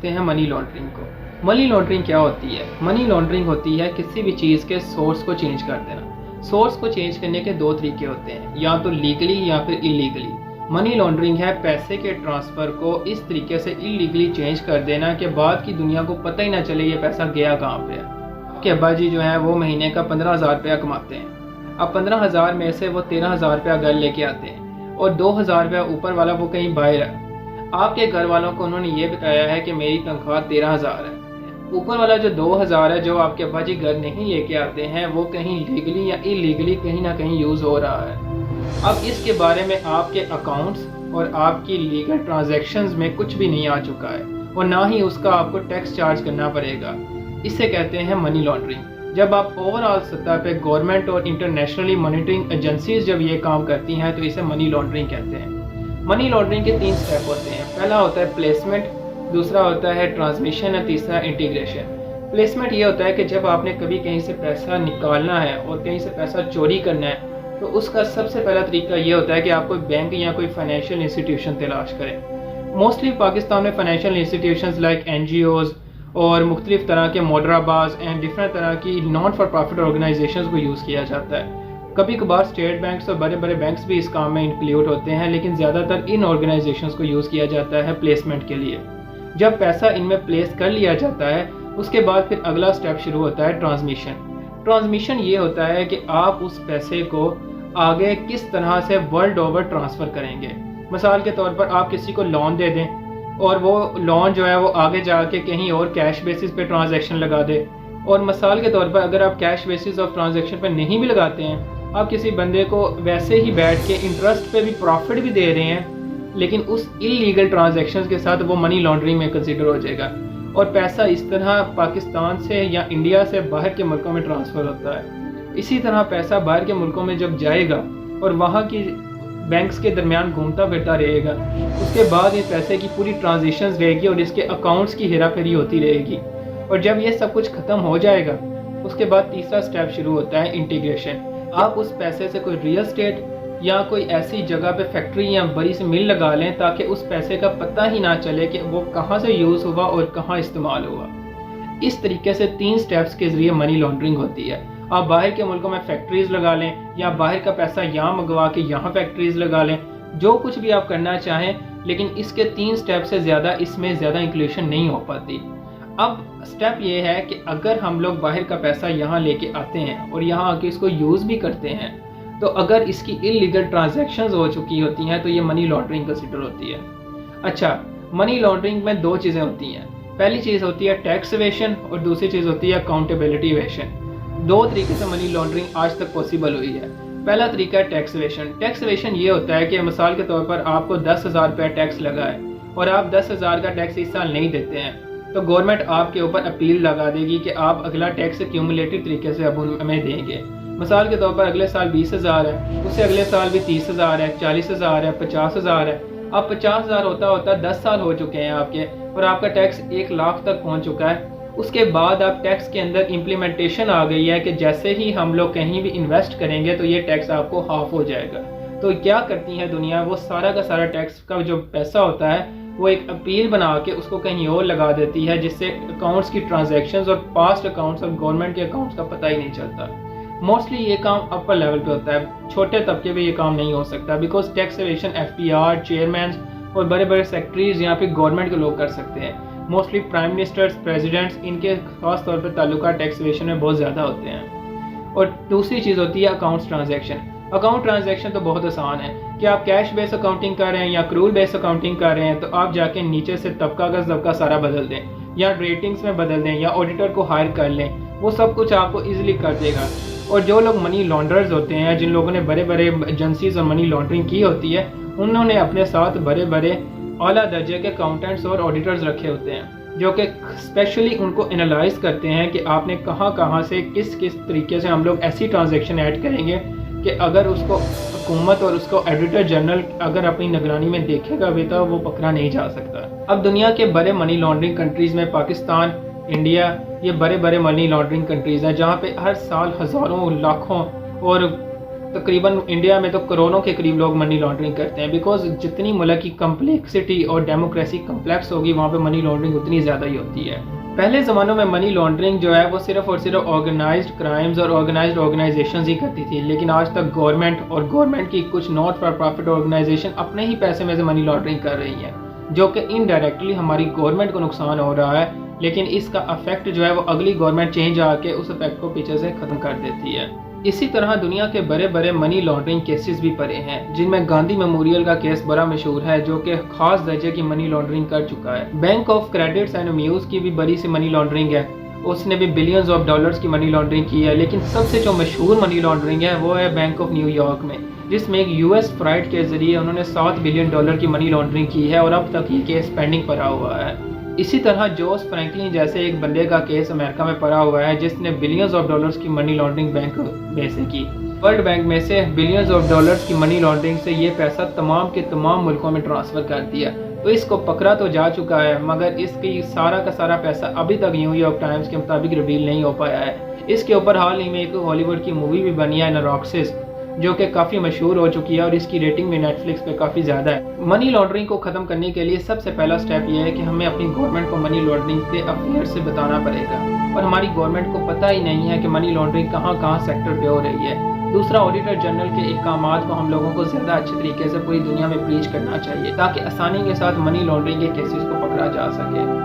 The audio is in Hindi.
करते हैं मनी लॉन्ड्रिंग को। मनी लॉन्ड्रिंग क्या होती है? मनी लॉन्ड्रिंग होती है किसी भी चीज़ के सोर्स को चेंज कर देना। सोर्स को चेंज करने के दो तरीके होते हैं, या तो लीगली या फिर इलीगली। मनी लॉन्ड्रिंग है पैसे के ट्रांसफ़र को इस तरीके से इलीगली चेंज कर देना कि बाद की दुनिया को पता ही ना चले ये पैसा गया कहाँ पे है। आपके अब्बा जी जो है वो महीने का 15,000 रुपया कमाते हैं। अब 15,000 में से वो 13,000 रुपया घर लेके आते हैं और 2,000 रुपया ऊपर वाला वो कहीं बाहर है। आपके घर वालों को उन्होंने ये बताया है कि मेरी तनख्वाह 13,000 है। ऊपर वाला जो 2,000 है जो आपके अब्बा जी घर नहीं लेके आते हैं वो कहीं लीगली या इलीगली कहीं ना कहीं यूज़ हो रहा है। अब इसके बारे में आपके अकाउंट्स और आपकी लीगल ट्रांजैक्शंस में कुछ भी नहीं आ चुका है और ना ही उसका आपको टैक्स चार्ज करना पड़ेगा। इसे कहते हैं मनी लॉन्ड्रिंग। जब आप ओवरऑल सतह पे गवर्नमेंट और इंटरनेशनली मॉनिटरिंग एजेंसीज जब ये काम करती हैं तो इसे मनी लॉन्ड्रिंग कहते हैं। मनी लॉन्ड्रिंग के 3 स्टेप होते हैं। पहला होता है प्लेसमेंट, दूसरा होता है ट्रांसमिशन और तीसरा इंटीग्रेशन। प्लेसमेंट ये होता है कि जब आपने कभी कहीं से पैसा निकालना है और कहीं से पैसा चोरी करना है तो उसका सबसे पहला तरीका ये होता है कि आप कोई बैंक या कोई फाइनेंशियल इंस्टीट्यूशन तलाश करें। मोस्टली पाकिस्तान में फाइनेंशियल इंस्टीट्यूशंस लाइक NGOs और मुख्तलिफ तरह के मोडराबाज एंड डिफरेंट तरह की नॉन फॉर प्रॉफिट ऑर्गेनाइजेशंस को यूज़ किया जाता है। कभी कभार स्टेट बैंक्स और बड़े बड़े बैंक्स भी इस काम में इंक्लूड होते हैं, लेकिन ज़्यादातर इन ऑर्गेनाइजेशंस को यूज़ किया जाता है प्लेसमेंट के लिए। जब पैसा इनमें प्लेस कर लिया जाता है उसके बाद फिर अगला स्टेप शुरू होता है ट्रांसमिशन। ट्रांसमिशन ये होता है कि आप उस पैसे को आगे किस तरह से वर्ल्ड ओवर ट्रांसफ़र करेंगे। मिसाल के तौर पर आप किसी को लोन दे दें और वो लोन जो है वो आगे जाके कहीं और कैश बेसिस पे ट्रांजैक्शन लगा दे, और मिसाल के तौर पर अगर आप कैश बेसिस ऑफ ट्रांजैक्शन पर नहीं भी लगाते हैं, आप किसी बंदे को वैसे ही बैठ के इंटरेस्ट पे भी प्रॉफिट भी दे रहे हैं, लेकिन उस इलीगल ट्रांजैक्शंस के साथ वो मनी लॉन्ड्रिंग में कंसिडर हो जाएगा और पैसा इस तरह पाकिस्तान से या इंडिया से बाहर के मुल्कों में ट्रांसफ़र होता है। इसी तरह पैसा बाहर के मुल्कों में जब जाएगा और वहाँ की बैंक्स के दरमियान घूमता फिरता रहेगा, उसके बाद इस पैसे की पूरी ट्रांजिशंस रहेगी और इसके अकाउंट्स की हेरा फेरी होती रहेगी। और जब ये सब कुछ ख़त्म हो जाएगा उसके बाद तीसरा स्टेप शुरू होता है इंटीग्रेशन। आप उस पैसे से कोई रियल स्टेट या कोई ऐसी जगह पे फैक्ट्री या बड़ी सी मिल लगा लें ताकि उस पैसे का पता ही ना चले कि वो कहाँ से यूज़ हुआ और कहाँ इस्तेमाल हुआ। इस तरीके से 3 स्टेप्स के ज़रिए मनी लॉन्ड्रिंग होती है। आप बाहर के मुल्कों में फैक्ट्रीज़ लगा लें या बाहर का पैसा यहाँ मंगवा के यहाँ फैक्ट्रीज़ लगा लें, जो कुछ भी आप करना चाहें, लेकिन इसके 3 स्टेप से ज़्यादा इसमें ज़्यादा इंक्लूशन नहीं हो पाती। अब स्टेप ये है कि अगर हम लोग बाहर का पैसा यहाँ लेके आते हैं और यहाँ आके इसको यूज़ भी करते हैं, तो अगर इसकी इलीगल ट्रांजैक्शंस हो चुकी होती हैं तो ये मनी लॉन्ड्रिंग कंसिडर होती है। अच्छा, मनी लॉन्ड्रिंग में 2 चीज़ें होती हैं। पहली चीज़ होती है टैक्स इवेशन और दूसरी चीज़ होती है अकाउंटेबिलिटी इवेशन। 2 तरीके से मनी लॉन्ड्रिंग आज तक पॉसिबल हुई है। पहला तरीका है टैक्स इवेशन। टैक्स इवेशन ये होता है कि मिसाल के तौर पर आपको 10,000 रुपया टैक्स लगा है और आप 10,000 का टैक्स इस साल नहीं देते हैं, तो गवर्नमेंट आपके ऊपर अपील लगा देगी कि आप अगला टैक्स क्यूमुलेटिव तरीके से अब हमें देंगे। मिसाल के तौर पर अगले साल 20,000 है, उससे अगले साल भी 30,000 है, 40,000 है, 50,000 है। अब 50,000 होता होता 10 साल हो चुके हैं आपके और आपका टैक्स 1 लाख तक पहुंच चुका है। उसके बाद आप टैक्स के अंदर इम्प्लीमेंटेशन आ गई है कि जैसे ही हम लोग कहीं भी इन्वेस्ट करेंगे तो ये टैक्स आपको हाफ हो जाएगा। तो क्या करती है दुनिया, वो सारा का सारा टैक्स का जो पैसा होता है वो एक अपील बना के उसको कहीं और लगा देती है, जिससे अकाउंट्स की ट्रांजैक्शंस और पास्ट अकाउंट्स और गवर्नमेंट के अकाउंट्स का पता ही नहीं चलता। मोस्टली ये काम अपर लेवल पे होता है, छोटे तबके पे ये काम नहीं हो सकता, because tax aviation FPR chairman और बड़े बड़े सेक्रेटरीज यहाँ पे गवर्नमेंट के लोग कर सकते हैं। मोस्टली प्राइम मिनिस्टर्स, प्रेसिडेंट्स, इनके खास तौर पर ताल्लुका टैक्स एवेशन में बहुत ज़्यादा होते हैं। और दूसरी चीज़ होती है अकाउंट्स ट्रांजैक्शन। अकाउंट ट्रांजैक्शन तो बहुत आसान है कि आप कैश बेस अकाउंटिंग कर रहे हैं या क्रूल बेस अकाउंटिंग कर रहे हैं, तो आप जाके नीचे से तबका का जबका सारा बदल दें या रेटिंग्स में बदल दें या ऑडिटर को हायर कर लें, वो सब कुछ आपको ईजिली कर देगा। और जो लोग मनी लॉन्डर्स होते हैं, जिन लोगों ने बड़े बड़े एजेंसीज और मनी लॉन्ड्रिंग की होती है, उन्होंने अपने साथ बड़े बड़े आला दर्जे के अकाउंटेंट्स और ऑडिटर्स रखे होते हैं, जो कि स्पेशली उनको एनालाइज करते हैं कि आपने कहाँ से किस किस तरीके से हम लोग ऐसी ट्रांजैक्शन ऐड करेंगे कि अगर उसको हुकूमत और उसको एडिटर जनरल अगर अपनी निगरानी में देखेगा भी तो वो पकड़ा नहीं जा सकता। अब दुनिया के बड़े मनी लॉन्ड्रिंग कंट्रीज़ में पाकिस्तान, इंडिया, ये बड़े बड़े मनी लॉन्ड्रिंग कंट्रीज़ हैं जहाँ पे हर साल हज़ारों, लाखों और तकरीबन इंडिया में तो करोड़ों के करीब लोग मनी लॉन्ड्रिंग करते हैं, बिकॉज जितनी मुल्क की कम्प्लेक्सिटी और डेमोक्रेसी कम्प्लेक्स होगी वहाँ पे मनी लॉन्ड्रिंग उतनी ज़्यादा ही होती है। पहले ज़मानों में मनी लॉन्ड्रिंग जो है वो सिर्फ और सिर्फ ऑर्गेनाइज्ड क्राइम्स और ऑर्गेनाइज्ड ऑर्गेनाइजेशंस ही करती थी, लेकिन आज तक गवर्नमेंट और गवर्नमेंट की कुछ नॉट फॉर प्रॉफिट ऑर्गेनाइजेशन अपने ही पैसे में से मनी लॉन्ड्रिंग कर रही हैं, जो कि इनडायरेक्टली हमारी गवर्नमेंट को नुकसान हो रहा है, लेकिन इसका अफेक्ट जो है वो अगली गवर्नमेंट चेंज आके उस अफेक्ट को पीछे से ख़त्म कर देती है। इसी तरह दुनिया के बड़े बड़े मनी लॉन्ड्रिंग केसेस भी पड़े हैं, जिनमें गांधी मेमोरियल का केस बड़ा मशहूर है, जो कि खास दर्जे की मनी लॉन्ड्रिंग कर चुका है। Bank of credits and muse की भी बड़ी सी मनी लॉन्ड्रिंग है, उसने भी बिलियंस ऑफ डॉलर्स की मनी लॉन्ड्रिंग की है। लेकिन सबसे जो मशहूर मनी लॉन्ड्रिंग है वो है बैंक ऑफ न्यूयॉर्क में, जिसमें एक यूएस फ्लाइट के जरिए उन्होंने $7 बिलियन की मनी लॉन्ड्रिंग की है और अब तक ये केस पेंडिंग पड़ा हुआ है। इसी तरह जोस फ्रैंकलिन जैसे एक बंदे का केस अमेरिका में पड़ा हुआ है, जिसने बिलियंस ऑफ डॉलर्स की मनी लॉन्ड्रिंग बैंक में से की। वर्ल्ड बैंक में से बिलियंस ऑफ डॉलर्स की मनी लॉन्ड्रिंग से ये पैसा तमाम के तमाम मुल्कों में ट्रांसफ़र कर दिया। तो इसको पकड़ा तो जा चुका है, मगर इसकी सारा का सारा पैसा अभी तक न्यूयॉर्क टाइम्स के मुताबिक रिवील नहीं हो पाया है। इसके ऊपर हाल ही में एक हॉलीवुड की मूवी भी बनी है नरॉक्सिस, जो कि काफ़ी मशहूर हो चुकी है और इसकी रेटिंग भी नेटफ्लिक्स पे काफ़ी ज़्यादा है। मनी लॉन्ड्रिंग को ख़त्म करने के लिए सबसे पहला स्टेप ये है कि हमें अपनी गवर्नमेंट को मनी लॉन्ड्रिंग के अफेयर से बताना पड़ेगा, और हमारी गवर्नमेंट को पता ही नहीं है कि मनी लॉन्ड्रिंग कहाँ कहाँ सेक्टर पे हो रही है। दूसरा, ऑडिटर जनरल के अहकामात को हम लोगों को ज़्यादा अच्छे तरीके से पूरी दुनिया में प्रीच करना चाहिए, ताकि आसानी के साथ मनी लॉन्ड्रिंग के केसेस को पकड़ा जा सके।